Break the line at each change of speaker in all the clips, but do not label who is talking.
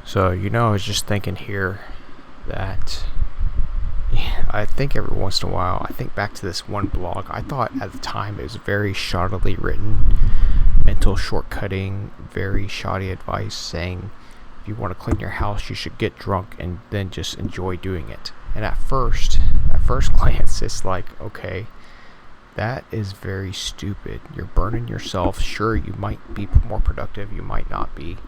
So, I was just thinking here that I think every once in a while, I think back to this one blog. I thought at the time it was very shoddily written, mental shortcutting, very shoddy advice saying if you want to clean your house, you should get drunk and then just enjoy doing it. And at first glance, it's like, okay, that is very stupid. You're burning yourself. Sure, you might be more productive, you might not be.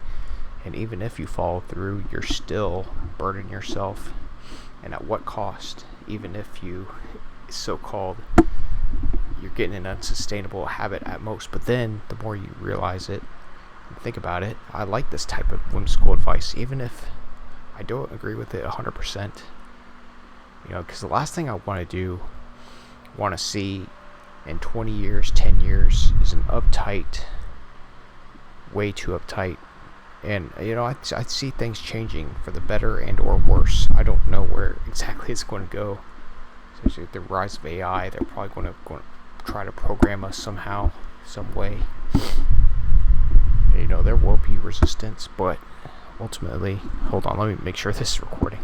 And even if you follow through, you're still burning yourself. And at what cost? Even if you, so-called, you're getting an unsustainable habit at most. But then, the more you realize it and think about it, I like this type of whimsical advice, even if I don't agree with it 100%. Because the last thing I want to see in 20 years, 10 years, is an uptight, way too uptight. And, I see things changing for the better and or worse. I don't know where exactly it's going to go. Especially with the rise of AI, they're probably going to try to program us somehow, some way. There will be resistance, but ultimately, hold on, let me make sure this is recording.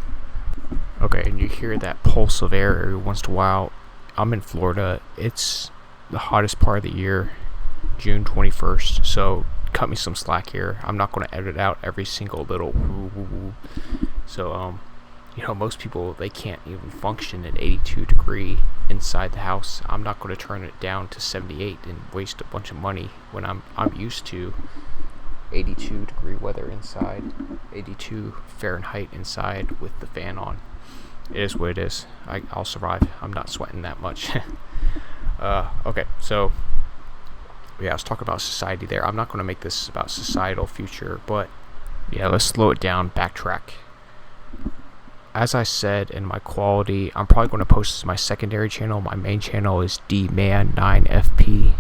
Okay, and you hear that pulse of air every once in a while. I'm in Florida. It's the hottest part of the year, June 21st, so cut me some slack here. I'm not going to edit out every single little woo. So, most people, they can't even function at 82 degree inside the house. I'm not going to turn it down to 78 and waste a bunch of money when I'm used to 82 degree weather inside, 82 Fahrenheit inside with the fan on. It is what it is. I'll survive. I'm not sweating that much. Okay, so yeah, let's talk about society there. I'm not going to make this about societal future, but yeah, let's slow it down, backtrack. As I said in my quality, I'm probably going to post this to my secondary channel. My main channel is dman9fp,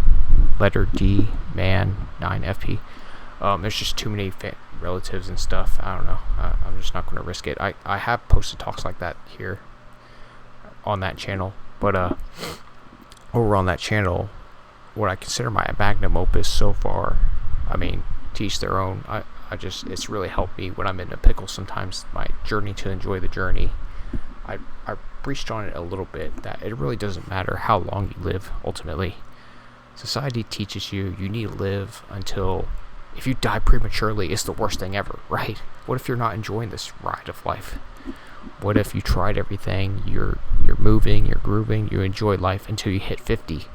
letter D, man9fp. There's just too many relatives and stuff. I don't know. I'm just not going to risk it. I have posted talks like that here on that channel, but over on that channel, what I consider my magnum opus so far, to each their own. It's really helped me when I'm in a pickle sometimes, my journey to enjoy the journey. I breached on it a little bit, that it really doesn't matter how long you live, ultimately. Society teaches you need to live until, if you die prematurely, it's the worst thing ever, right? What if you're not enjoying this ride of life? What if you tried everything, you're moving, you're grooving, you enjoy life until you hit 50,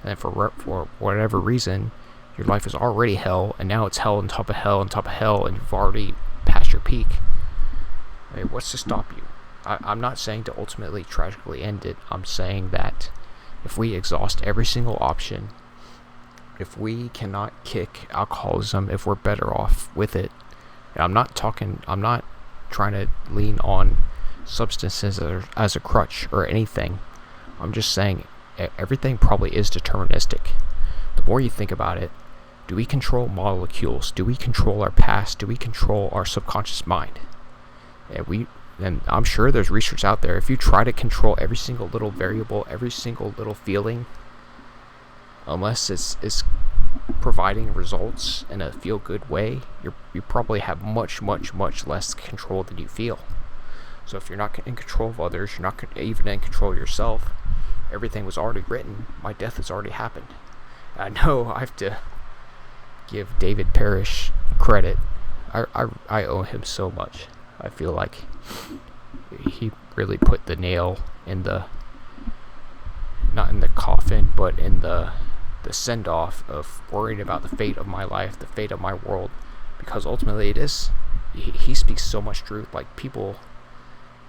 and for whatever reason, your life is already hell, and now it's hell on top of hell on top of hell, and you've already passed your peak. What's to stop you? I'm not saying to ultimately tragically end it. I'm saying that if we exhaust every single option, if we cannot kick alcoholism, if we're better off with it, I'm not trying to lean on substances as a crutch or anything. I'm just saying everything probably is deterministic. The more you think about it, do we control molecules? Do we control our past? Do we control our subconscious mind? And I'm sure there's research out there. If you try to control every single little variable, every single little feeling, unless it's providing results in a feel-good way, you probably have much less control than you feel. So if you're not in control of others, you're not even in control of yourself, everything was already written. My death has already happened. I know I have to give David Parrish credit. I owe him so much. I feel like he really put the nail in not in the coffin, but in the send-off of worrying about the fate of my life, the fate of my world, because ultimately it is. He speaks so much truth. Like, people,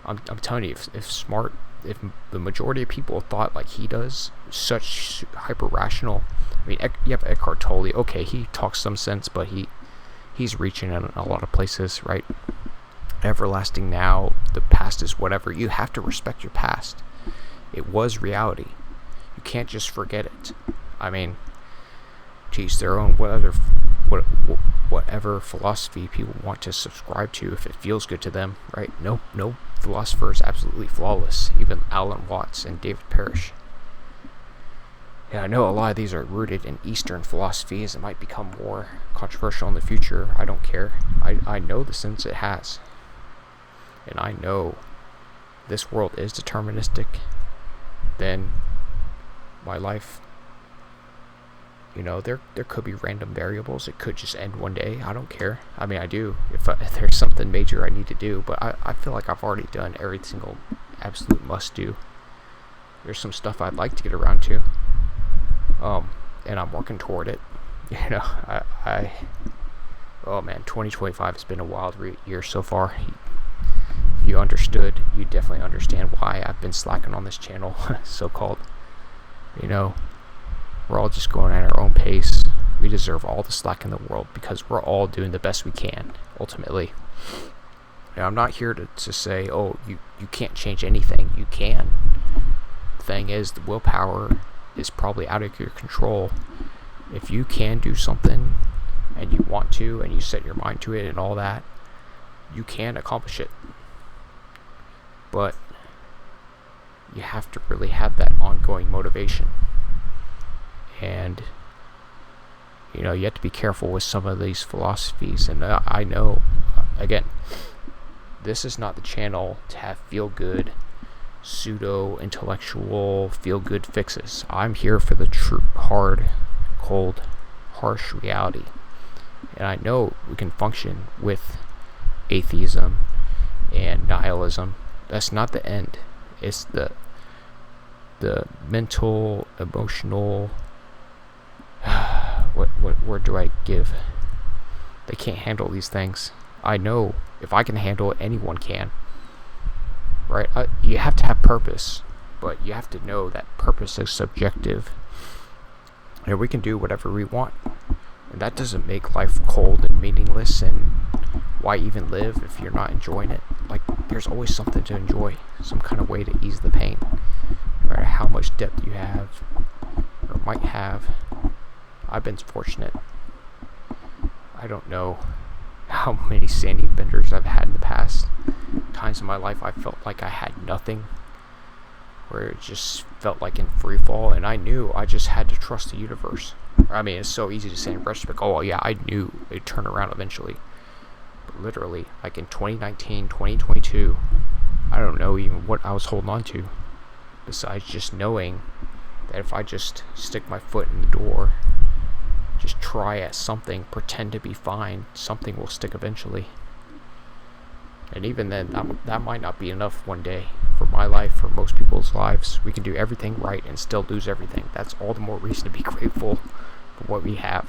I'm telling you, if the majority of people thought like he does, such hyper rational. You have Eckhart Tolle. Okay, he talks some sense, but he's reaching in a lot of places, right? Everlasting now, the past is whatever. You have to respect your past. It was reality. You can't just forget it. To each their own. Whatever philosophy people want to subscribe to, if it feels good to them, right? No philosopher is absolutely flawless. Even Alan Watts and David Parrish. Yeah, I know a lot of these are rooted in Eastern philosophies. It might become more controversial in the future. I don't care. I know the sense it has. And I know this world is deterministic. Then my life, there could be random variables. It could just end one day. I don't care. I mean, I do. If there's something major I need to do. But I feel like I've already done every single absolute must do. There's some stuff I'd like to get around to. And I'm working toward it. Oh man, 2025 has been a wild year so far. If you understood, you definitely understand why I've been slacking on this channel, so-called. We're all just going at our own pace. We deserve all the slack in the world because we're all doing the best we can, ultimately. Now, I'm not here to say, oh, you can't change anything. You can. The thing is, the willpower is probably out of your control. If you can do something and you want to and you set your mind to it and all that, you can accomplish it. But you have to really have that ongoing motivation. And you have to be careful with some of these philosophies. And I know, again, this is not the channel to have feel-good, pseudo-intellectual, feel-good fixes. I'm here for the true, hard, cold, harsh reality. And I know we can function with atheism and nihilism. That's not the end. It's the mental, emotional, what word do I give? They can't handle these things. I know if I can handle it, anyone can. Right? You have to have purpose, but you have to know that purpose is subjective. And we can do whatever we want. And that doesn't make life cold and meaningless, and why even live if you're not enjoying it? Like, there's always something to enjoy, some kind of way to ease the pain. No matter how much depth you have, or might have. I've been fortunate. I don't know how many sanity benders I've had in the past. Times in my life I felt like I had nothing, where it just felt like in free fall, and I knew I just had to trust the universe. I mean, it's so easy to say in retrospect, oh yeah, I knew it'd turn around eventually. But literally, like in 2019, 2022, I don't know even what I was holding on to, besides just knowing that if I just stick my foot in the door, just try at something, pretend to be fine, something will stick eventually. And even then, that might not be enough one day for my life, for most people's lives. We can do everything right and still lose everything. That's all the more reason to be grateful for what we have.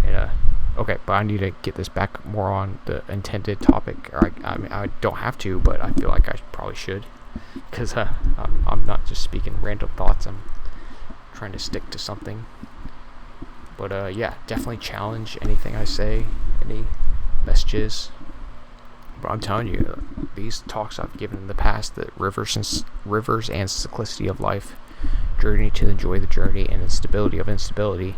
And okay, but I need to get this back more on the intended topic. I mean, I don't have to, but I feel like I probably should, because I'm not just speaking random thoughts. I'm trying to stick to something. But yeah, definitely challenge anything I say, any messages. But I'm telling you, these talks I've given in the past, the rivers and cyclicity of life, journey to enjoy the journey, and instability of instability,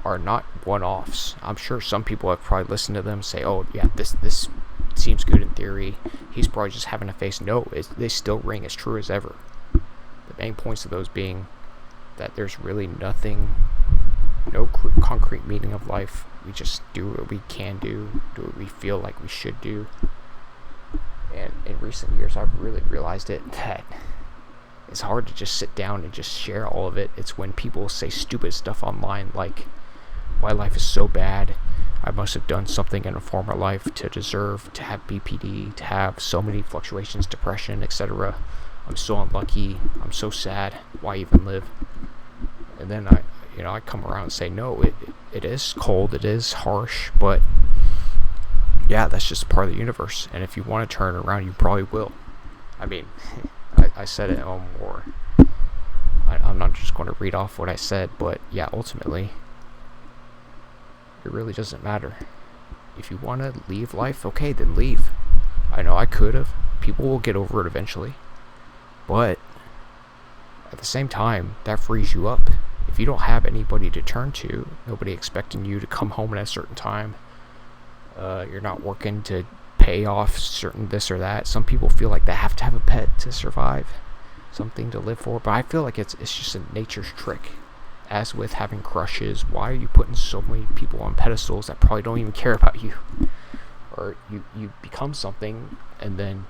are not one-offs. I'm sure some people have probably listened to them and say, oh yeah, this seems good in theory. He's probably just having a face. No, they still ring as true as ever. The main points of those being that there's really nothing, no concrete meaning of life. We just do what we can do what we feel like we should do. And in recent years, I've really realized that it's hard to just sit down and just share all of it. It's when people say stupid stuff online, like, my life is so bad, I must have done something in a former life to deserve to have BPD, to have so many fluctuations, depression, etc. I'm so unlucky, I'm so sad, why even live? And then I come around and say, no, it is cold, it is harsh, but yeah, that's just part of the universe. And if you want to turn it around, you probably will. I mean, I said it more. I'm not just going to read off what I said, but yeah, ultimately, it really doesn't matter. If you want to leave life, okay, then leave. I know I could have. People will get over it eventually. But at the same time, that frees you up. If you don't have anybody to turn to, nobody expecting you to come home at a certain time, you're not working to pay off certain this or that. Some people feel like they have to have a pet to survive. something to live for. But I feel like it's just a nature's trick. As with having crushes, why are you putting so many people on pedestals that probably don't even care about you? Or you become something, and then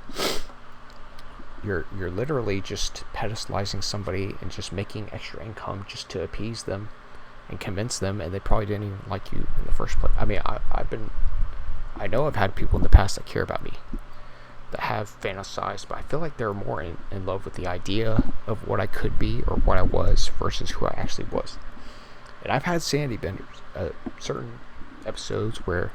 you're literally just pedestalizing somebody and just making extra income just to appease them and convince them, and they probably didn't even like you in the first place. I mean, I know I've had people in the past that care about me, that have fantasized, but I feel like they're more in love with the idea of what I could be or what I was versus who I actually was. And I've had sanity benders, certain episodes where,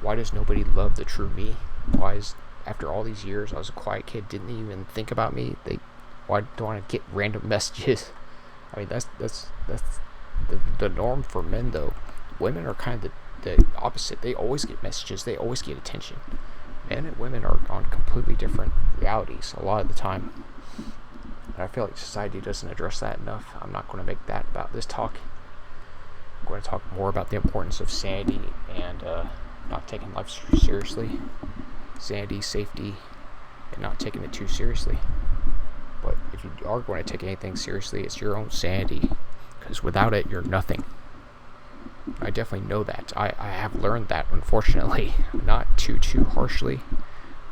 why does nobody love the true me? Why is, after all these years, I was a quiet kid, didn't even think about me. Why do I get random messages? I mean, that's the norm for men, though. Women are kind of the opposite. They always get messages. They always get attention. Men and women are on completely different realities a lot of the time. And I feel like society doesn't address that enough. I'm not going to make that about this talk. I'm going to talk more about the importance of sanity and not taking life seriously. Sanity, safety, and not taking it too seriously. But if you are going to take anything seriously, it's your own sanity. Because without it, you're nothing. I definitely know that. I have learned that, unfortunately. Not too harshly,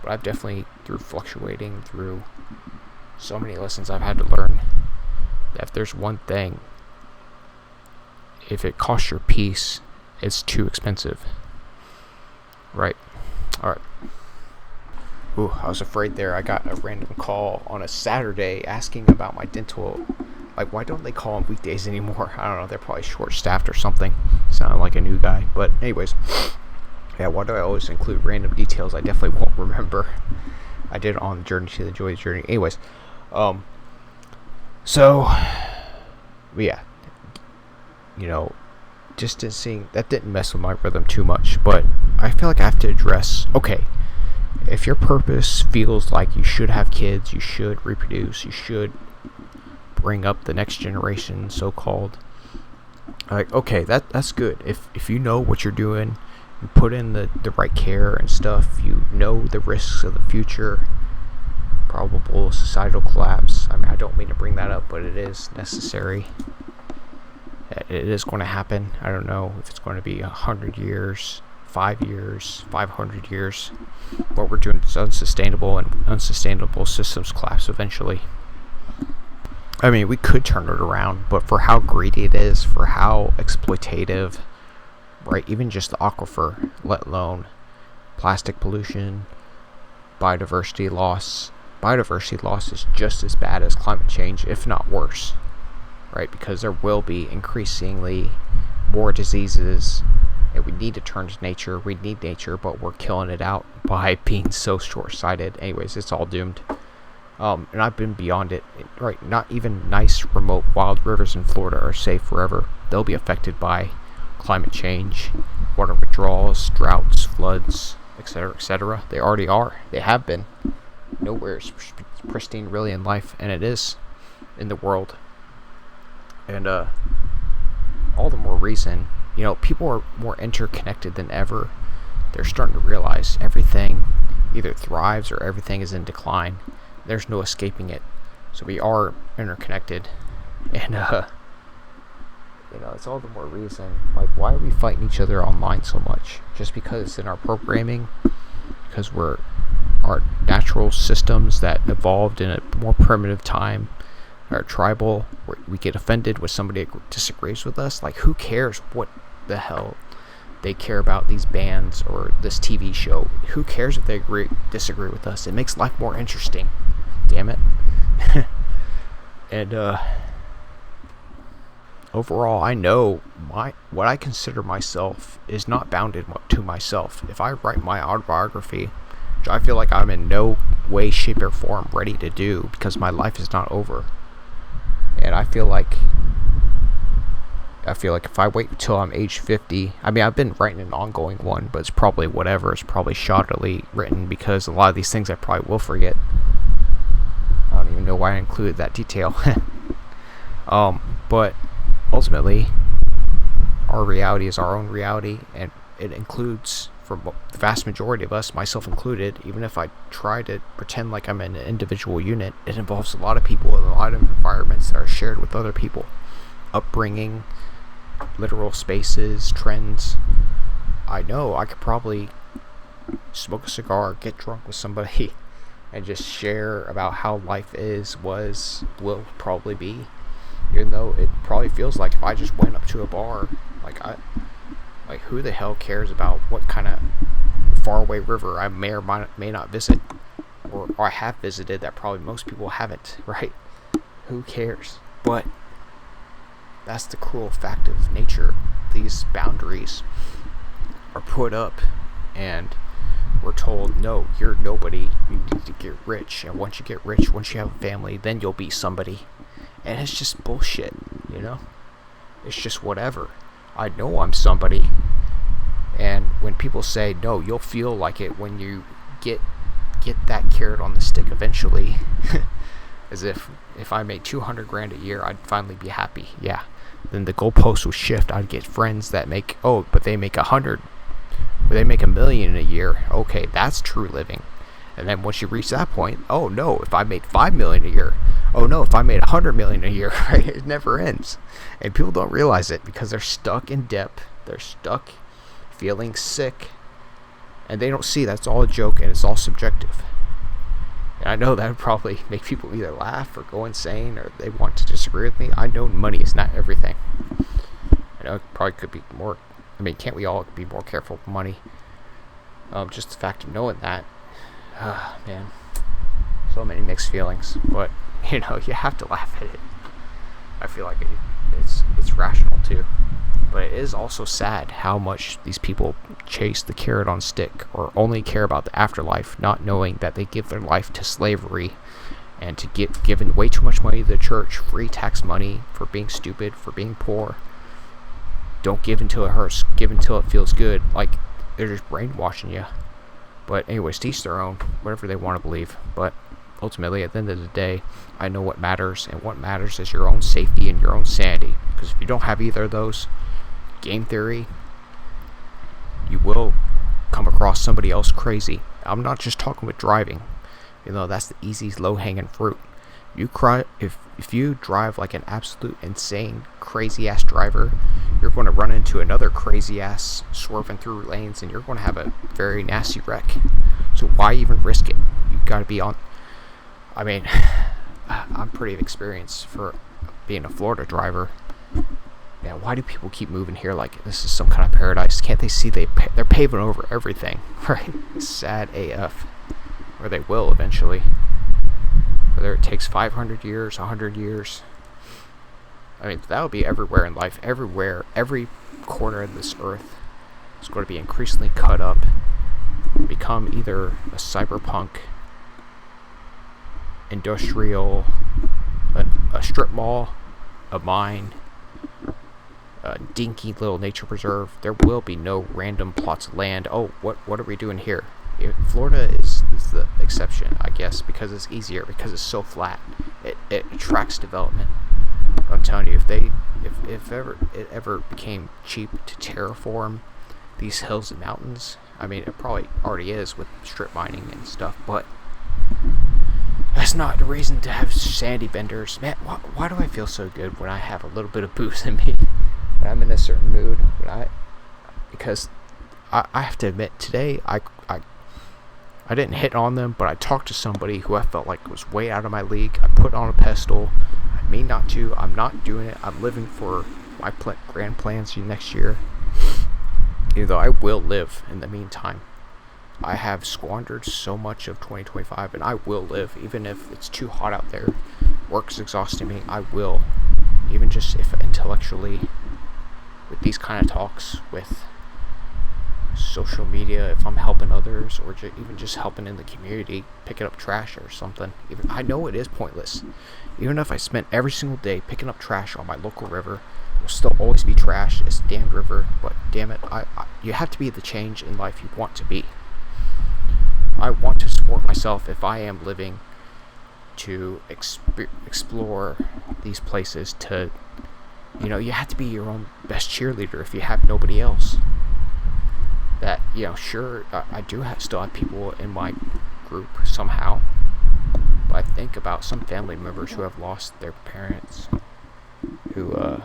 but I've definitely, through fluctuating, through so many lessons I've had to learn, that if there's one thing, if it costs your peace, it's too expensive. Right. Alright. Ooh, I was afraid there. I got a random call on a Saturday asking about my dental. Like, why don't they call on weekdays anymore? I don't know. They're probably short-staffed or something. Sounded like a new guy. But anyways, yeah, why do I always include random details I definitely won't remember? I did it on the journey to the joy journey. Anyways, so, yeah, you know, distancing, that didn't mess with my rhythm too much. But I feel like I have to address, okay, if your purpose feels like you should have kids, you should reproduce, you should bring up the next generation, so-called, like, okay, that's good. If you know what you're doing, you put in the right care and stuff, you know the risks of the future, probable societal collapse. I mean, I don't mean to bring that up, but it is necessary. It is going to happen. I don't know if it's going to be 100 years, 5 years, 500 years. What we're doing is unsustainable, and unsustainable systems collapse eventually. I mean, we could turn it around, but for how greedy it is, for how exploitative, right? Even just the aquifer, let alone plastic pollution, biodiversity loss. Biodiversity loss is just as bad as climate change, if not worse, right? Because there will be increasingly more diseases, and we need to turn to nature. We need nature, but we're killing it out by being so short-sighted. Anyways, it's all doomed. And I've been beyond it, right? Not even nice, remote, wild rivers in Florida are safe forever. They'll be affected by climate change, water withdrawals, droughts, floods, etc., etc. They already are. They have been. Nowhere is pristine really in life, and it is in the world. And all the more reason, you know, people are more interconnected than ever. They're starting to realize everything either thrives or everything is in decline. There's no escaping it. So we are interconnected. And, you know, it's all the more reason. Like, why are we fighting each other online so much? Just because it's in our programming? Because our natural systems that evolved in a more primitive time are tribal. We get offended when somebody disagrees with us. Like, who cares what the hell they care about these bands or this TV show? Who cares if they disagree with us? It makes life more interesting. Damn it. And overall, I know what I consider myself is not bounded to myself. If I write my autobiography, which I feel like I'm in no way, shape, or form ready to do, because my life is not over. And I feel like if I wait until I'm age 50, I mean, I've been writing an ongoing one, but it's probably whatever. It's probably shoddily written, because a lot of these things I probably will forget. I don't even know why I included that detail. But ultimately, our reality is our own reality, and it includes for the vast majority of us, myself included, even if I try to pretend like I'm an individual unit, it involves a lot of people and a lot of environments that are shared with other people. Upbringing, literal spaces, trends. I know I could probably smoke a cigar, get drunk with somebody, and just share about how life is, will probably be. Even though it probably feels like if I just went up to a bar, like who the hell cares about what kind of faraway river I may or may not visit, or I have visited that probably most people haven't, right? Who cares? But that's the cruel fact of nature. These boundaries are put up, and we're told, no, you're nobody, you need to get rich, and once you get rich, once you have a family, then you'll be somebody. And it's just bullshit, you know? It's just whatever. I know I'm somebody. And when people say, no, you'll feel like it when you get that carrot on the stick eventually, as if I made 200 grand a year, I'd finally be happy. Yeah. Then the goalpost would shift. I'd get friends that make, but they make 100, or they make $1 million a year. Okay, that's true living. And then once you reach that point, oh no, if I made $5 million a year, oh no, if I made $100 million a year, right? It never ends. And people don't realize it because they're stuck in debt. They're stuck feeling sick. And they don't see that's all a joke and it's all subjective. And I know that would probably make people either laugh or go insane or they want to disagree with me. I know money is not everything. I know it probably could be more. I mean, can't we all be more careful with money? Just the fact of knowing that. Man. So many mixed feelings. But, you have to laugh at it. I feel like it's rational too. But it is also sad how much these people chase the carrot on stick or only care about the afterlife, not knowing that they give their life to slavery and to get given way too much money to the church, free tax money for being stupid, for being poor. Don't give until it hurts, give until it feels good. Like, they're just brainwashing you. But anyways, to each their own, whatever they want to believe. But ultimately, at the end of the day, I know what matters, and what matters is your own safety and your own sanity. Because if you don't have either of those, game theory, you will come across somebody else crazy. I'm not just talking with driving. That's the easy, low-hanging fruit. If you drive like an absolute insane, crazy-ass driver, you're going to run into another crazy-ass swerving through lanes, and you're going to have a very nasty wreck. So why even risk it? You got to be on. I mean, I'm pretty experienced for being a Florida driver. Yeah, why do people keep moving here like this is some kind of paradise? Can't they see they're paving over everything, right? It's sad AF. Or they will eventually. Whether it takes 500 years, 100 years. I mean, that will be everywhere in life. Everywhere, every corner of this earth is going to be increasingly cut up. Become either a cyberpunk, industrial, a strip mall, a mine, a dinky little nature preserve. There will be no random plots of land. Oh, what are we doing here? Florida is the exception, I guess, because it's easier, because it's so flat. It attracts development. I'm telling you, if it ever became cheap to terraform these hills and mountains, I mean, it probably already is with strip mining and stuff, but that's not the reason to have sandy benders. Man, why do I feel so good when I have a little bit of booze in me? When I'm in a certain mood, because I have to admit, today I didn't hit on them, but I talked to somebody who I felt like was way out of my league. I put on a pedestal. I mean not to. I'm not doing it. I'm living for my grand plans next year. Even though I will live in the meantime. I have squandered so much of 2025, and I will live. Even if it's too hot out there, work's exhausting me, I will. Even just if intellectually, with these kind of talks, with social media, if I'm helping others, or even just helping in the community, picking up trash or something. Even I know it is pointless. Even if I spent every single day picking up trash on my local river, there will still always be trash. It's a damned river, but damn it, you have to be the change in life you want to be. I want to support myself if I am living to explore these places. You have to be your own best cheerleader if you have nobody else. that, sure, I do still have people in my group somehow, but I think about some family members who have lost their parents, who,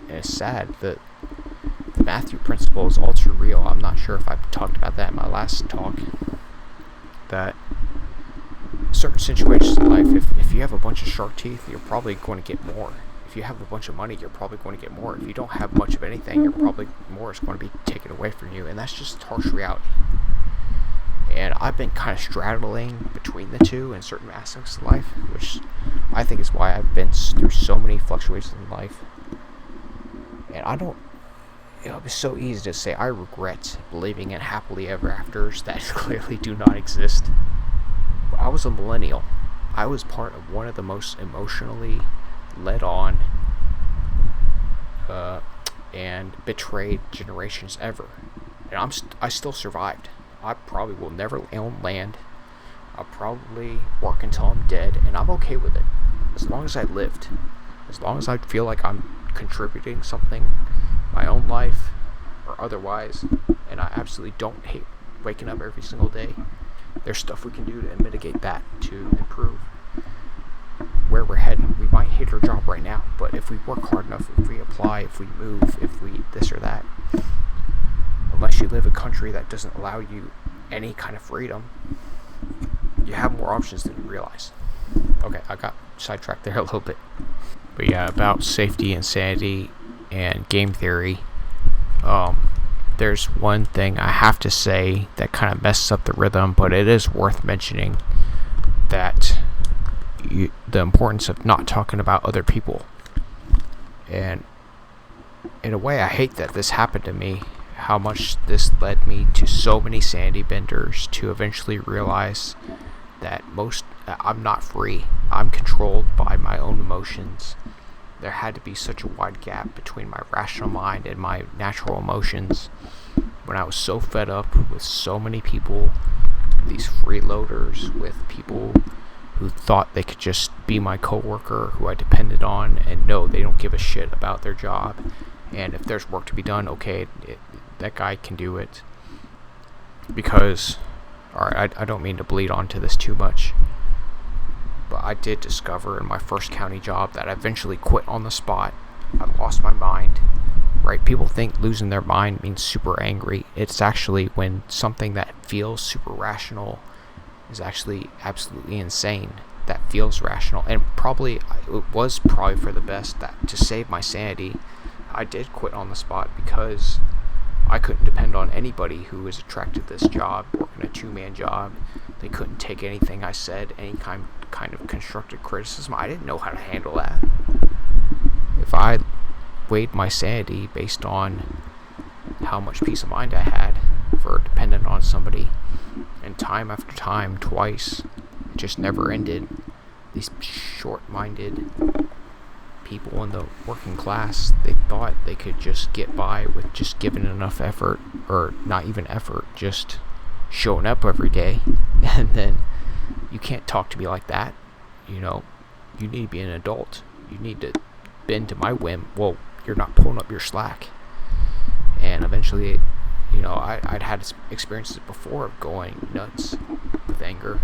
it's sad. The Matthew principle is ultra real. I'm not sure if I talked about that in my last talk, that certain situations in life, if you have a bunch of shark teeth, you're probably going to get more. If you have a bunch of money, you're probably going to get more. If you don't have much of anything, you're probably more is going to be taken away from you, and that's just harsh reality. And I've been kind of straddling between the two in certain aspects of life, which I think is why I've been through so many fluctuations in life. And I don't, it's so easy to say I regret believing in happily ever afters that clearly do not exist. But I was a millennial. I was part of one of the most emotionally led on and betrayed generations ever. And I still survived. I probably will never own land. I'll probably work until I'm dead, and I'm okay with it. As long as I lived. As long as I feel like I'm contributing something, my own life or otherwise, and I absolutely don't hate waking up every single day. There's stuff we can do to mitigate that, to improve where we're heading. We might hate our job right now, but if we work hard enough, if we apply, if we move, if we this or that, unless you live in a country that doesn't allow you any kind of freedom, you have more options than you realize. Okay, I got sidetracked there a little bit. But yeah, about safety and sanity and game theory, there's one thing I have to say that kind of messes up the rhythm, but it is worth mentioning, that the importance of not talking about other people. And in a way, I hate that this happened to me, how much this led me to so many sanity benders, to eventually realize that I'm not free. I'm controlled by my own emotions. There had to be such a wide gap between my rational mind and my natural emotions when I was so fed up with so many people, these freeloaders, with people who thought they could just be my coworker, who I depended on, and no, they don't give a shit about their job. And if there's work to be done, okay, that guy can do it. Because, alright, I don't mean to bleed onto this too much, but I did discover in my first county job that I eventually quit on the spot. I lost my mind, right? People think losing their mind means super angry. It's actually when something that feels super rational is actually absolutely insane that feels rational. And it was probably for the best that to save my sanity, I did quit on the spot, because I couldn't depend on anybody who was attracted to this job, working a two-man job. They couldn't take anything I said, any kind of constructive criticism. I didn't know how to handle that. If I weighed my sanity based on how much peace of mind I had for dependent on somebody, and time after time, twice, it just never ended. These short-minded people in the working class, they thought they could just get by with just giving enough effort, or not even effort, just showing up every day. And then you can't talk to me like that. You need to be an adult. You need to bend to my whim. Well, you're not pulling up your slack. And eventually, I'd had experiences before of going nuts with anger.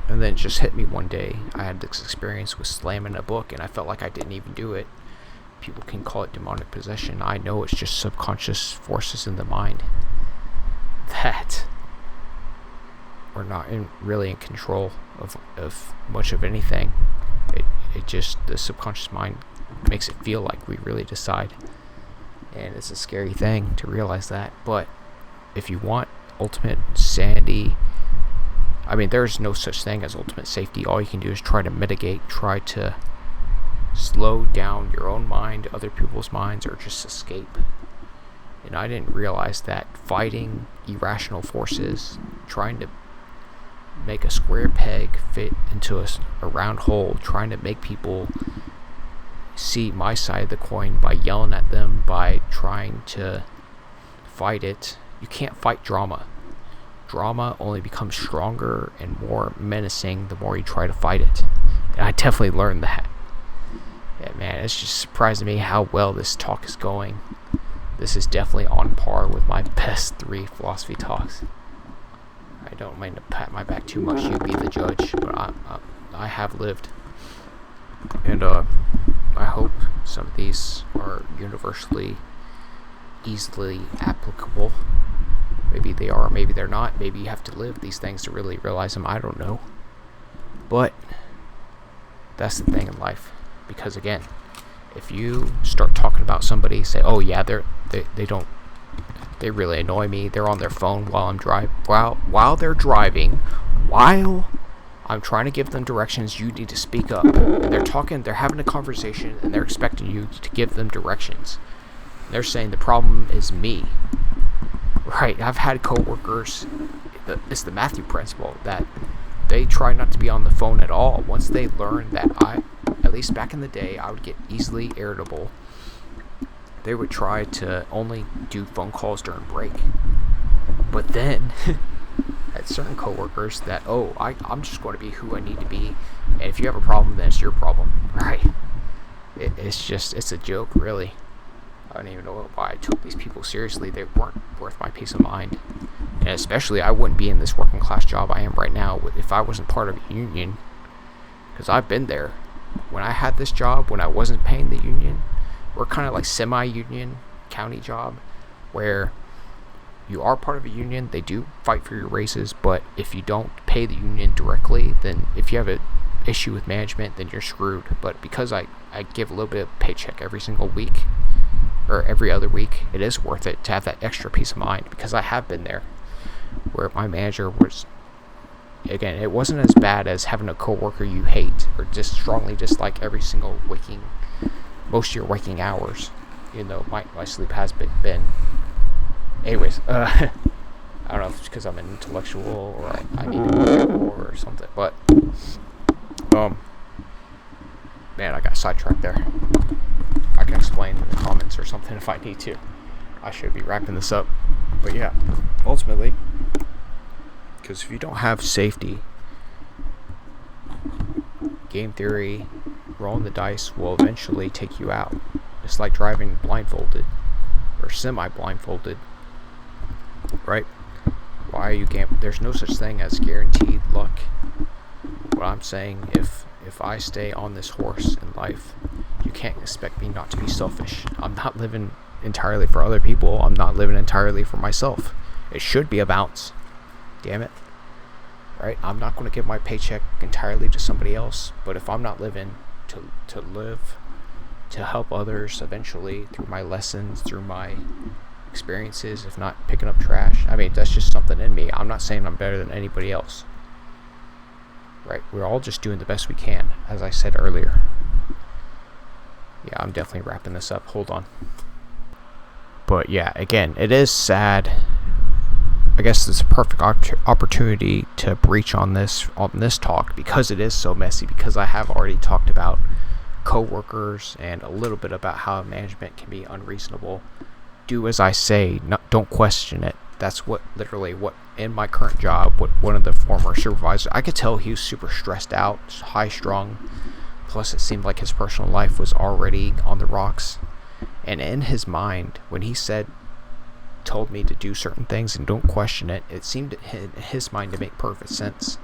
And then it just hit me one day. I had this experience with slamming a book, and I felt like I didn't even do it. People can call it demonic possession. I know it's just subconscious forces in the mind that we're not really in control of much of anything. It just, the subconscious mind makes it feel like we really decide. And it's a scary thing to realize that. But if you want ultimate sanity, there's no such thing as ultimate safety. All you can do is try to mitigate, try to slow down your own mind, other people's minds, or just escape. And I didn't realize that fighting irrational forces, trying to make a square peg fit into a round hole, trying to make people see my side of the coin by yelling at them, by trying to fight it. You can't fight drama. Drama only becomes stronger and more menacing the more you try to fight it. And I definitely learned that. Yeah, man, it's just surprising me how well this talk is going. this is definitely on par with my best 3 philosophy talks. I don't mean to pat my back too much, you be the judge, but I have lived. And I hope some of these are universally, easily applicable. Maybe they are, maybe they're not. Maybe you have to live these things to really realize them. I don't know. But that's the thing in life. Because again, if you start talking about somebody, say, oh yeah, they really annoy me. They're on their phone while they're driving, while I'm trying to give them directions. You need to speak up. And they're having a conversation, and they're expecting you to give them directions. They're saying the problem is me. Right? I've had coworkers. It's the Matthew principle that they try not to be on the phone at all. Once they learn that at least back in the day, I would get easily irritable, they would try to only do phone calls during break. But then, at certain coworkers that, I'm just going to be who I need to be, and if you have a problem, then it's your problem, right? It's a joke, really. I don't even know why I took these people seriously. They weren't worth my peace of mind. And especially, I wouldn't be in this working class job I am right now if I wasn't part of a union. Because I've been there. When I had this job, when I wasn't paying the union, we're kind of like semi-union county job, where you are part of a union. They do fight for your raises, but if you don't pay the union directly, then if you have an issue with management, then you're screwed. But because I give a little bit of paycheck every single week, or every other week, it is worth it to have that extra peace of mind, because I have been there where my manager was, again, it wasn't as bad as having a coworker you hate or just strongly dislike every single most of your waking hours. You know, my sleep has been anyways, I don't know if it's because I'm an intellectual or I need to work more or something, but man, I got sidetracked there. I can explain in the comments or something if I need to. I should be wrapping this up. But yeah, ultimately, because if you don't have safety, game theory, rolling the dice will eventually take you out. It's like driving blindfolded or semi-blindfolded, right? Why are you gambling? There's no such thing as guaranteed luck. What I'm saying, if I stay on this horse in life, you can't expect me not to be selfish. I'm not living entirely for other people. I'm not living entirely for myself. It should be a balance. Damn it. Right? I'm not going to give my paycheck entirely to somebody else, but if I'm not living to live, to help others eventually through my lessons, through my experiences, if not picking up trash, I mean, that's just something in me. I'm not saying I'm better than anybody else. Right? We're all just doing the best we can, as I said earlier. Yeah, I'm definitely wrapping this up. Hold on. But yeah, again, it is sad. I guess it's a perfect opportunity to breach on this talk, because it is so messy, because I have already talked about coworkers and a little bit about how management can be unreasonable. Do as I say, don't question it. That's what in my current job, what one of the former supervisors, I could tell he was super stressed out, high strung. Plus, it seemed like his personal life was already on the rocks. And in his mind, when he told me to do certain things and don't question it, it seemed in his mind to make perfect sense.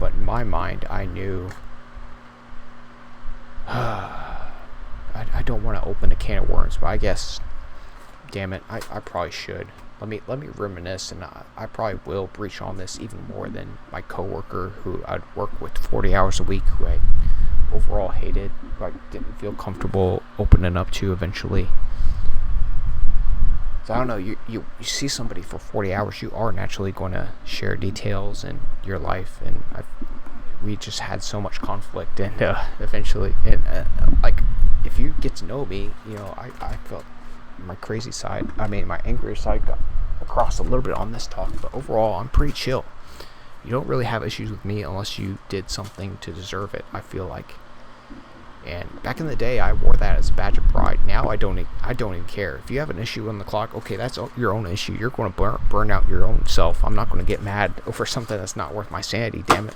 But in my mind, I knew I don't want to open a can of worms, but I guess, damn it, I probably should. Let me reminisce, and I probably will breach on this even more than my coworker who I'd work with 40 hours a week, who I overall hated, who I didn't feel comfortable opening up to eventually. So I don't know, you see somebody for 40 hours, you are naturally going to share details in your life, and we just had so much conflict, and eventually, and like, if you get to know me, you know, I felt my crazy side, my angry side got across a little bit on this talk, but overall, I'm pretty chill. You don't really have issues with me unless you did something to deserve it, I feel like. And back in the day, I wore that as a badge of pride. Now I don't even care. If you have an issue on the clock, okay, that's your own issue. You're going to burn out your own self. I'm not going to get mad over something that's not worth my sanity, damn it.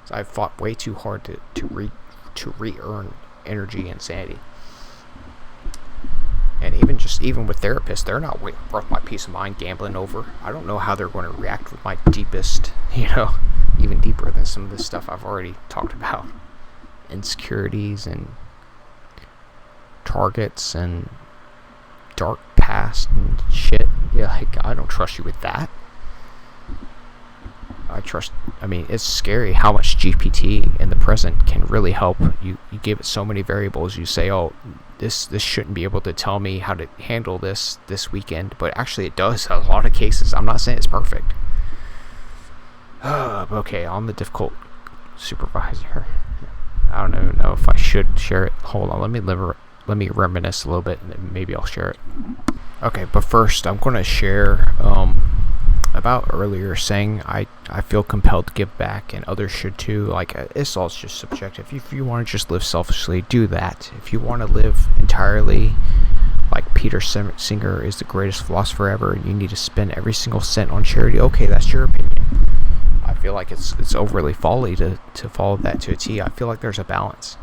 So I've fought way too hard to re-earn energy and sanity. And even with therapists, they're not worth my peace of mind gambling over. I don't know how they're going to react with my deepest, even deeper than some of this stuff I've already talked about. Insecurities and targets and dark past and shit. Yeah, like, I don't trust you with that. It's scary how much GPT in the present can really help. You give it so many variables. You say, oh, this shouldn't be able to tell me how to handle this weekend, but actually it does in a lot of cases. I'm not saying it's perfect. Okay, on the difficult supervisor. I don't even know if I should share it. Hold on, let me reminisce a little bit, and then maybe I'll share it. Okay, but first I'm going to share about earlier saying I feel compelled to give back, and others should too. Like, it's all just subjective. If you want to just live selfishly, do that. If you want to live entirely like Peter Singer is the greatest philosopher ever, and you need to spend every single cent on charity, okay, that's your opinion. I feel like it's overly folly to follow that to a T. I feel like there's a balance.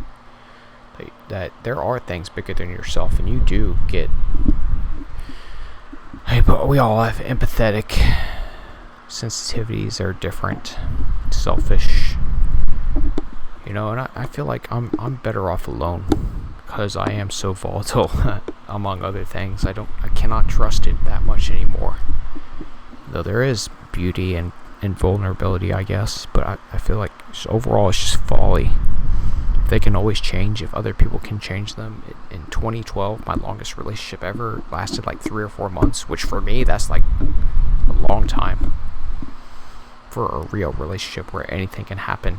That there are things bigger than yourself, and you do get... Hey, but we all have empathetic sensitivities. Are different, selfish, and I feel like I'm better off alone because I am so volatile. Among other things, I cannot trust it that much anymore, though there is beauty and vulnerability, I guess, but I feel like overall it's just folly. They can always change if other people can change them. In 2012, my longest relationship ever lasted like 3 or 4 months, which for me, that's like a long time for a real relationship where anything can happen.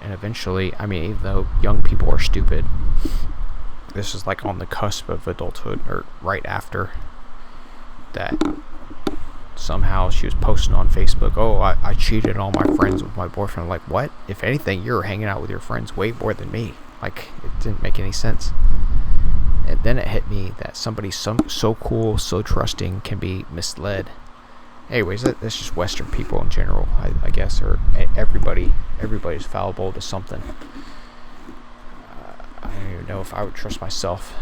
And eventually, even though young people are stupid, this is like on the cusp of adulthood, or right after that. Somehow she was posting on Facebook, oh, I cheated on my friends with my boyfriend. Like, what? If anything, you're hanging out with your friends way more than me. Like, it didn't make any sense. And then it hit me that somebody so cool, so trusting can be misled. Anyways, that's just Western people in general, I guess, or everybody's fallible to something. I don't even know if I would trust myself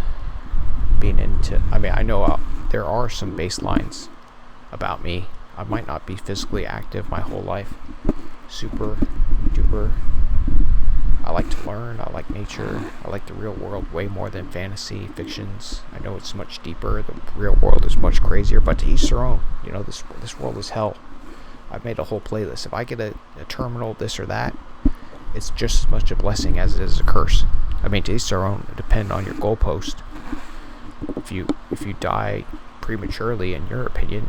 being into... I know there are some baselines about me. I might not be physically active my whole life. Super duper. I like to learn. I like nature. I like the real world way more than fantasy fictions. I know it's much deeper. The real world is much crazier, but to each their own. This world is hell. I've made a whole playlist. If I get a terminal this or that, it's just as much a blessing as it is a curse. To each their own. It depends on your goalpost. If you die prematurely, in your opinion,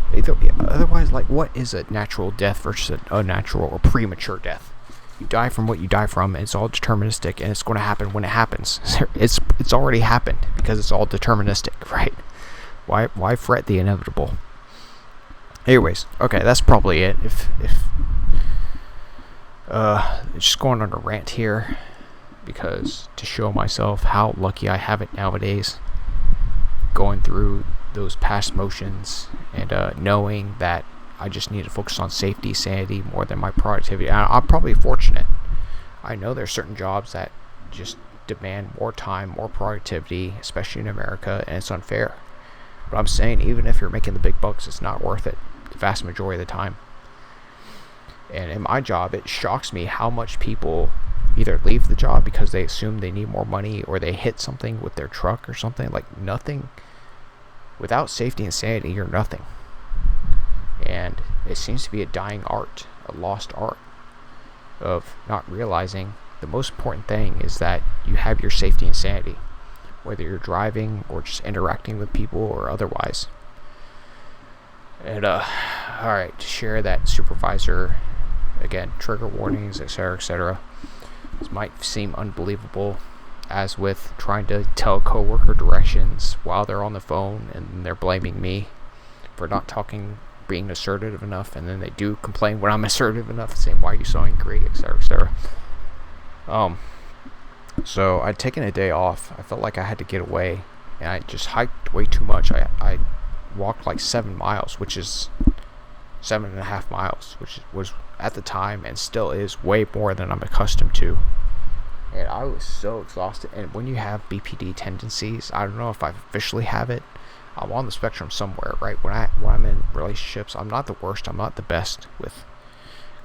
otherwise, like, what is a natural death versus an unnatural or premature death? You die from what you die from, and it's all deterministic, and it's going to happen when it happens. It's already happened because it's all deterministic, right? Why fret the inevitable? Anyways, okay, that's probably it. If just going on a rant here, because to show myself how lucky I have it nowadays, going through those past motions and knowing that I just need to focus on safety, sanity more than my productivity. I'm probably fortunate. I know there's certain jobs that just demand more time, more productivity, especially in America, and it's unfair. But I'm saying, even if you're making the big bucks, it's not worth it the vast majority of the time. And in my job, it shocks me how much people either leave the job because they assume they need more money, or they hit something with their truck or something. Like, nothing. Without safety and sanity, you're nothing. And it seems to be a dying art, a lost art, of not realizing the most important thing is that you have your safety and sanity, whether you're driving or just interacting with people or otherwise. And alright, to share that supervisor, again, trigger warnings, etc. This might seem unbelievable, as with trying to tell a coworker directions while they're on the phone and they're blaming me for not being assertive enough, and then they do complain when I'm assertive enough, saying, why are you so angry, etc. So I'd taken a day off. I felt like I had to get away, and I just hiked way too much. I walked like 7 miles, which is 7.5 miles, which was at the time and still is way more than I'm accustomed to. and I was so exhausted. And when you have BPD tendencies, I don't know if I officially have it. I'm on the spectrum somewhere, right? When I'm in relationships, I'm not the worst, I'm not the best with,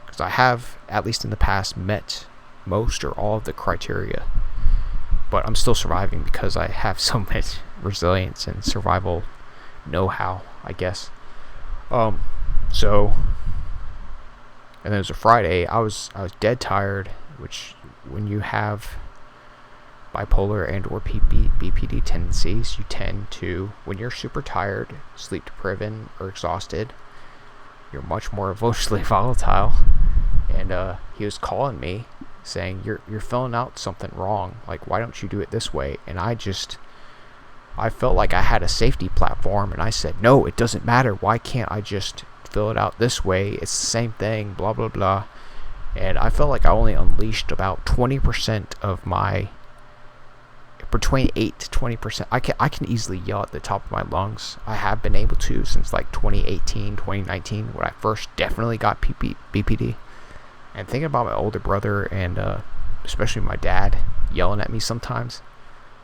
because I have, at least in the past, met most or all of the criteria, but I'm still surviving because I have so much resilience and survival know-how, I guess. So, and then it was a Friday. I was dead tired, which when you have bipolar and or BPD tendencies, you tend to, when you're super tired, sleep deprived, or exhausted, you're much more emotionally volatile. And he was calling me saying, you're filling out something wrong, like why don't you do it this way? And I felt like I had a safety platform, and I said, no, it doesn't matter, why can't I just fill it out this way? It's the same thing, blah blah blah. And I felt like I only unleashed about 20% of my, between 8 to 20%. I can easily yell at the top of my lungs. I have been able to since like 2018, 2019, when I first definitely got BPD. And thinking about my older brother and especially my dad yelling at me sometimes,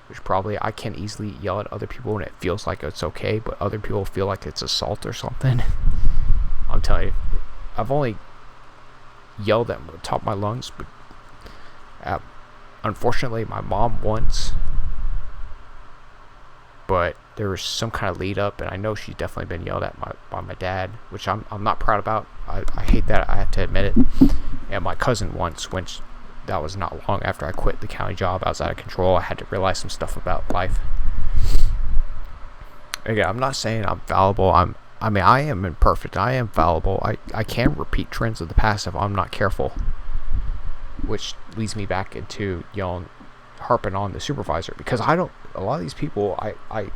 which probably I can easily yell at other people when it feels like it's okay, but other people feel like it's assault or something. I'm telling you, I've only yelled at the top of my lungs, but unfortunately my mom once, but there was some kind of lead up, and I know she's definitely been yelled at by my dad, which I'm not proud about. I hate that, I have to admit it. And my cousin once, that was not long after I quit the county job. I was out of control. I had to realize some stuff about life. Again, I'm not saying I'm fallible. I am imperfect. I am fallible. I can repeat trends of the past if I'm not careful, which leads me back into harping on the supervisor, because a lot of these people, I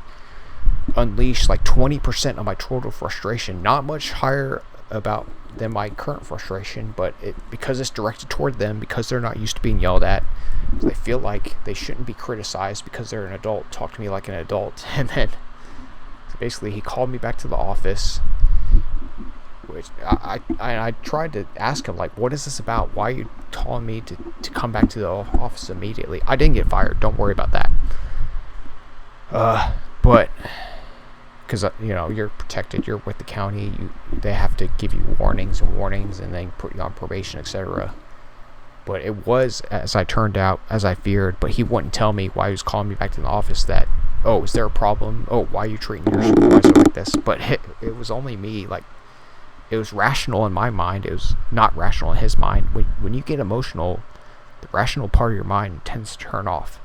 unleash like 20% of my total frustration, not much higher than my current frustration, but because it's directed toward them, because they're not used to being yelled at, they feel like they shouldn't be criticized because they're an adult. Talk to me like an adult. And then basically he called me back to the office, which I tried to ask him, like, what is this about? Why are you calling me to come back to the office immediately? I didn't get fired, don't worry about that. But because you're protected, you're with the county, they have to give you warnings and then put you on probation, etc. But it was, as I feared, but he wouldn't tell me why he was calling me back to the office, that, oh, is there a problem? Oh, why are you treating your supervisor like this? But it was only me, like, it was rational in my mind, it was not rational in his mind. When you get emotional, the rational part of your mind tends to turn off.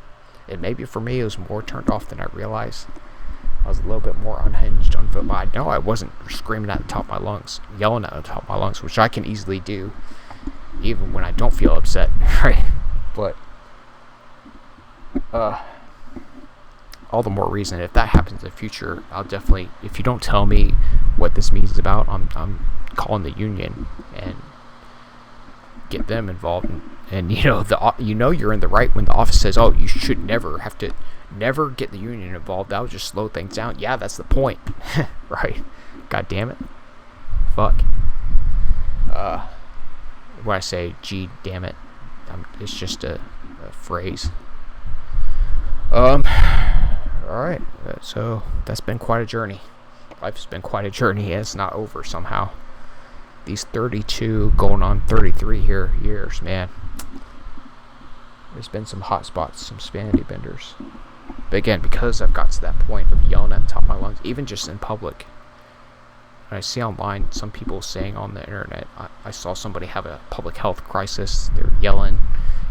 And maybe for me it was more turned off than I realized. I was a little bit more unhinged, but I know I wasn't screaming at the top of my lungs, yelling at the top of my lungs, which I can easily do, even when I don't feel upset, right? But, all the more reason, if that happens in the future, I'll definitely, if you don't tell me what this means is about, I'm calling the union and get them involved. And you're in the right when the office says, oh, you should never get the union involved. That would just slow things down. Yeah, that's the point. Right. God damn it. Fuck. When I say, gee, damn it, it's just a phrase. Alright. So, that's been quite a journey. Life's been quite a journey. It's not over somehow. These 32 going on 33 years, man. There's been some hot spots, some spanity benders. But again, because I've got to that point of yelling at the top of my lungs, even just in public, and I see online some people saying on the internet, I saw somebody have a public health crisis, they're yelling,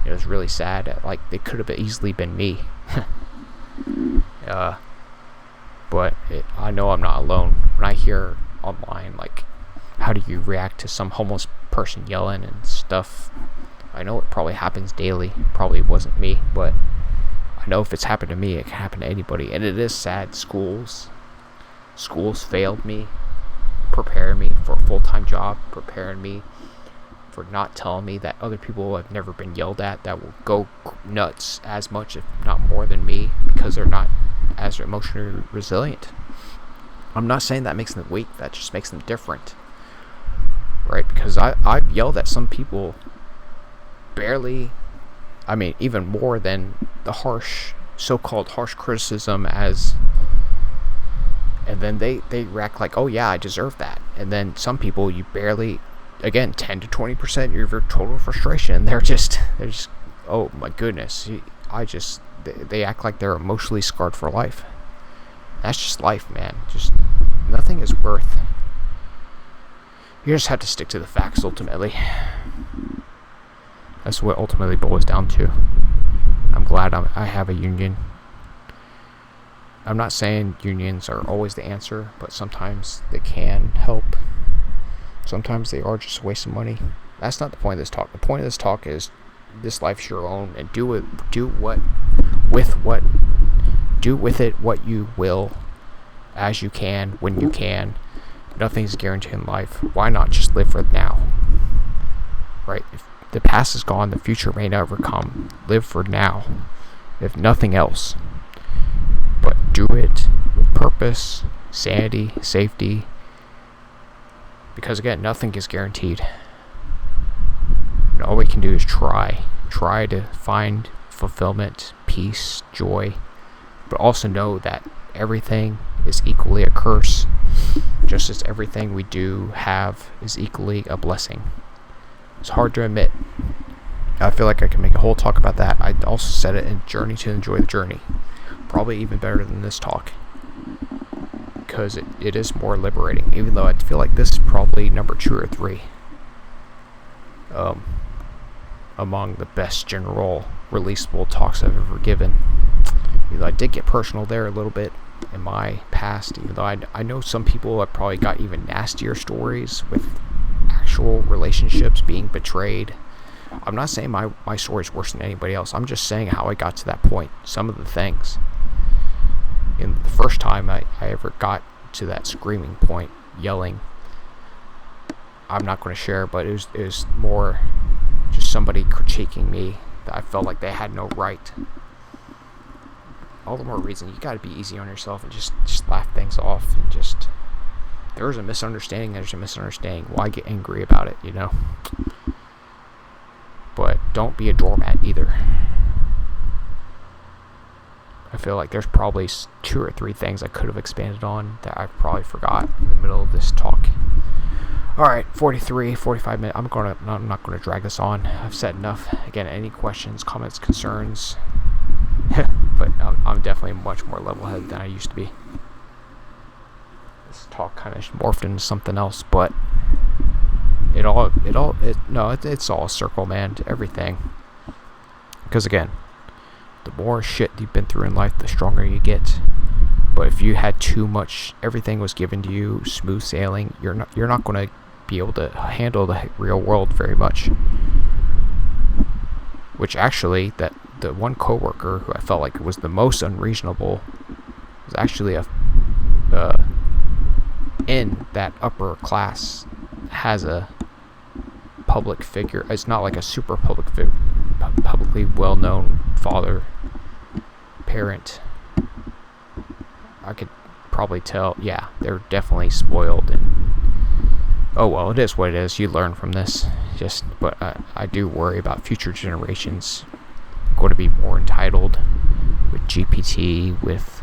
it was really sad, like they could have easily been me. But I know I'm not alone. When I hear online, like, how do you react to some homeless person yelling and stuff, I know it probably happens daily. Probably wasn't me, but I know if it's happened to me, it can happen to anybody. And it is sad. Schools failed me, preparing me for a full-time job, preparing me for not telling me that other people have never been yelled at, that will go nuts as much, if not more than me, because they're not as emotionally resilient. I'm not saying that makes them weak, that just makes them different. Right? Because I've yelled at some people barely I mean, even more than the so-called harsh criticism as, and then they react like, oh yeah, I deserve that. And then some people, you barely, again, 10 to 20% of your total frustration, they're just, oh my goodness, they act like they're emotionally scarred for life. That's just life, man. Just nothing is worth. You just have to stick to the facts ultimately. That's what ultimately boils down to. I'm glad I have a union. I'm not saying unions are always the answer, but sometimes they can help. Sometimes they are just a waste of money. That's not the point of this talk. The point of this talk is this life's your own, and do with it what you will, as you can, when you can. Nothing's guaranteed in life. Why not just live for now? Right? If the past is gone, the future may never come. Live for now, if nothing else. But do it with purpose, sanity, safety. Because again, nothing is guaranteed. And all we can do is try to find fulfillment, peace, joy, but also know that everything is equally a curse, just as everything we do have is equally a blessing. It's hard to admit. I feel like I can make a whole talk about that. I also said it in Journey to Enjoy the Journey. Probably even better than this talk, because it is more liberating, even though I feel like this is probably number 2 or 3 among the best general releasable talks I've ever given. Even though I did get personal there a little bit in my past, even though I know some people have probably got even nastier stories with actual relationships being betrayed. I'm not saying my story is worse than anybody else. I'm just saying how I got to that point. Some of the things. In the first time I ever got to that screaming point, yelling, I'm not going to share, but it was more just somebody critiquing me that I felt like they had no right. All the more reason you got to be easy on yourself and just laugh things off, and just, there's a misunderstanding. Why get angry about it, But don't be a doormat either. I feel like there's probably 2 or 3 things I could have expanded on that I probably forgot in the middle of this talk. Alright, 45 minutes. I'm not going to drag this on. I've said enough. Again, any questions, comments, concerns? But I'm definitely much more level-headed than I used to be. This talk kind of morphed into something else, but it's all a circle, man, to everything. Because again, the more shit you've been through in life, the stronger you get. But if you had too much, everything was given to you, smooth sailing, you're not going to be able to handle the real world very much. Which actually, that the one coworker who I felt like was the most unreasonable was actually in that upper class, has a public figure. It's not like a super publicly well-known father, parent. I could probably tell, yeah, they're definitely spoiled, and oh well, it is what it is. You learn from this. But I do worry about future generations going to be more entitled with GPT, with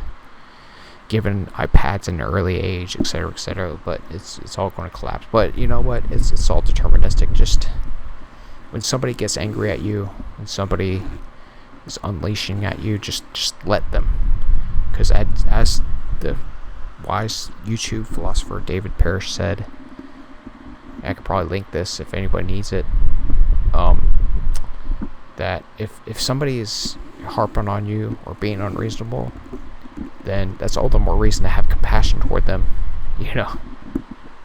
given iPads in an early age, etc., but it's all going to collapse. But you know what? It's all deterministic. Just when somebody gets angry at you, when somebody is unleashing at you, just let them. Because as the wise YouTube philosopher David Parrish said, I could probably link this if anybody needs it, that if somebody is harping on you or being unreasonable, then that's all the more reason to have compassion toward them.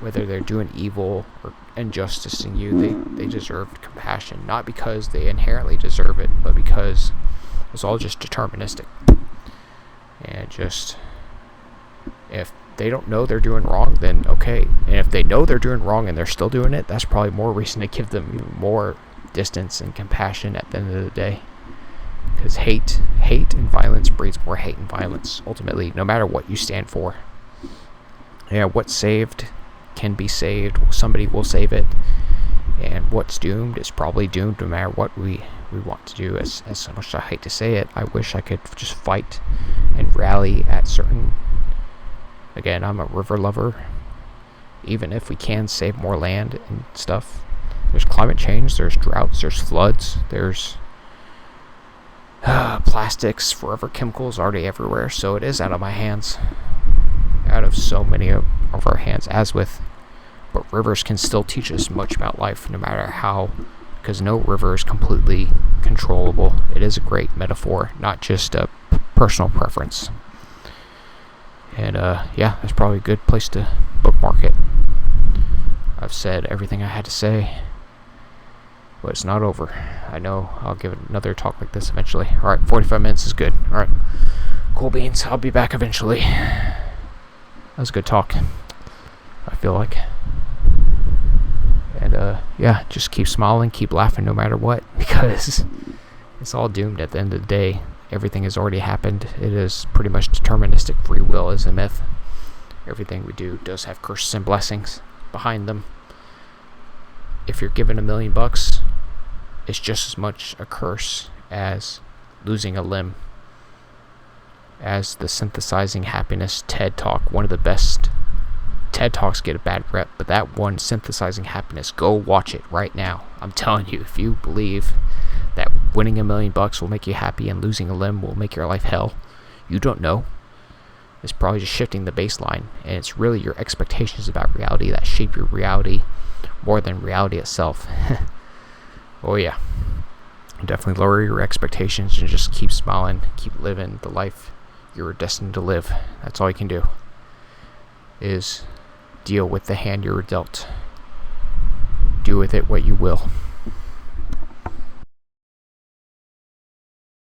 Whether they're doing evil or injusticing you, they deserve compassion, not because they inherently deserve it, but because it's all just deterministic. And just, if they don't know they're doing wrong, then okay. And if they know they're doing wrong and they're still doing it, that's probably more reason to give them even more distance and compassion at the end of the day. Because hate and violence breeds more hate and violence, ultimately, no matter what you stand for. Yeah, what's saved can be saved. Somebody will save it. And what's doomed is probably doomed no matter what we we want to do. As much as I hate to say it, I wish I could just fight and rally at certain... Again, I'm a river lover. Even if we can save more land and stuff, there's climate change, there's droughts, there's floods, there's plastics, forever chemicals already everywhere. So it is out of my hands, out of so many of our hands, but rivers can still teach us much about life, no matter how, because no river is completely controllable. It is a great metaphor, not just a personal preference. And that's probably a good place to bookmark it. I've said everything I had to say, but it's not over. I know I'll give it another talk like this eventually. Alright, 45 minutes is good. Alright, cool beans. I'll be back eventually. That was a good talk, I feel like. And just keep smiling, keep laughing no matter what, because it's all doomed at the end of the day. Everything has already happened. It is pretty much deterministic. Free will is a myth. Everything we do does have curses and blessings behind them. If you're given $1 million, it's just as much a curse as losing a limb. As the Synthesizing Happiness TED Talk, one of the best TED Talks get a bad rep, but that one, Synthesizing Happiness, go watch it right now. I'm telling you, if you believe that winning $1 million will make you happy and losing a limb will make your life hell, you don't know. It's probably just shifting the baseline, and it's really your expectations about reality that shape your reality more than reality itself. Oh yeah, definitely lower your expectations and just keep smiling, keep living the life you're destined to live. That's all you can do, is deal with the hand you're dealt. Do with it what you will.